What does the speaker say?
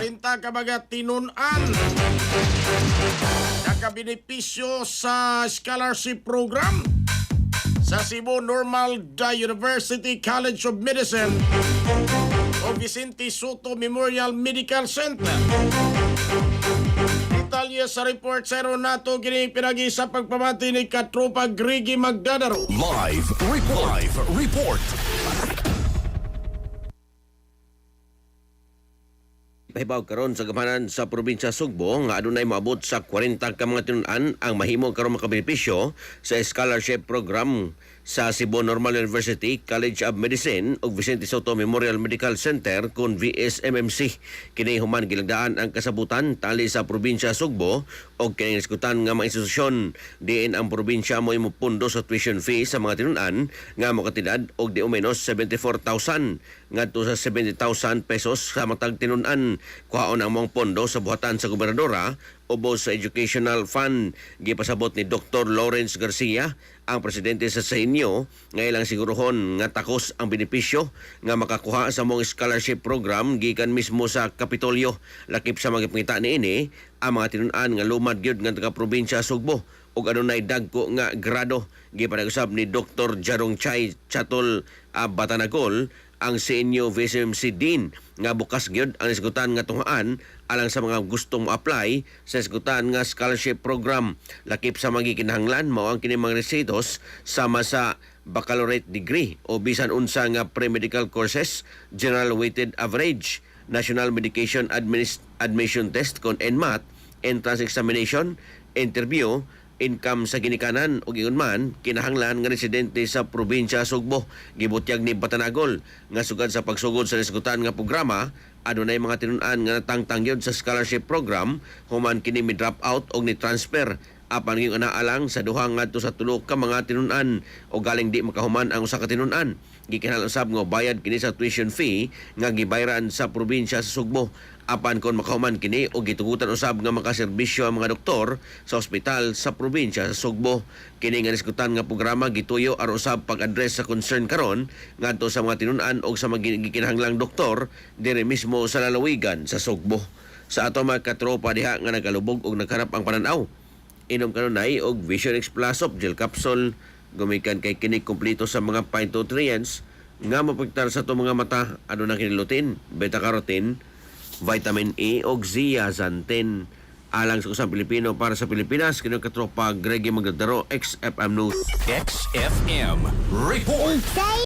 40 ka mga tinunan nakabenepisyo sa scholarship program sa Cebu Normal University College of Medicine o Vicente Soto Memorial Medical Center. Detalye sa report sa Renato gini pinagi sa pagpamati ni Katropa Grigi Magdadaro. Live report. Pahibaw karon sa gamanan sa probinsya Sugbo nga adunay moabot sa 40 ka mga tinunan ang mahimo karon makabenepisyo sa scholarship program sa Cebu Normal University College of Medicine ug Vicente Soto Memorial Medical Center kun VSMMC. Kini human gilagdaan ang kasabutan tali sa probinsya Sugbo ug kini diskutan nga mga institusyon diin ang probinsya mo imupundo sa tuition fee sa mga tinunan nga makatidad og di umenos 74,000 ngadto sa 70,000 pesos sa matag tinunan. Kuhaon ang mong pondo sa buhatan sa gobernadora ubos sa educational fund. Gipasabot ni Dr. Lawrence Garcia, ang presidente sa Sainyo, nga ilang sigurohon nga takos ang benepisyo nga makakuha sa mong scholarship program gikan mismo sa Kapitolyo. Lakip sa magipangita niini ang mga tinunan nga lumad gyud nga taga probinsya Sugbo ug adunay dagko nga grado. Gipanag-usab ni Dr. Jarong Chay Chatol Batanagol, ang Sainyo VSMC Dean, nga bukas gyud ang isgutan nga tunghaan alang sa mga gustong ma-apply sa isgutan nga scholarship program. Lakip sa magikinahanglan mao ang kini mga resitos sama sa baccalaureate degree o bisan unsa nga pre-medical courses, general weighted average, national medication admission test kon NMAT, entrance examination, interview, income sa ginikanan o giun man kinahanglan nga residente sa probinsya Sugbo. Gibutyag ni Batanagol nga sugad sa pagsugod sa nasgutan nga programa adunay mga tinunan nga natangtang yun sa scholarship program human kini mi drop out o ni transfer apan gyud anaalang sa duha ngadto sa tulo ka mga tinunan o galing di makahuman ang usa ka tinunan. Gikinahanglan usab nga bayad kini sa tuition fee nga gibayaran sa probinsya sa Sugbo apan kon makahuman kini o gitugutan usab nga makaserbisyo ang mga doktor sa ospital sa probinsya sa Sugbo. Kini nga diskutan nga programa gituyo aron usab pag-address sa concern karon ngadto sa mga tinunan o sa mga gikinahanglang doktor dire mismo sa lalawigan sa Sugbo. Sa ato mga katropa diha nga nagalubog og nagharap ang pananaw, inom kanunay og Vision X Plus of gel capsule gumikan kay kini kompleto sa mga phytonutrients nga mapagtar sa itong mga mata. Ano na kini lutein, beta-carotene, vitamin E og zeaxanthin. Alang sa usang Pilipino para sa Pilipinas, kini katropa Gregi Magdadaro, XFM News. XFM report.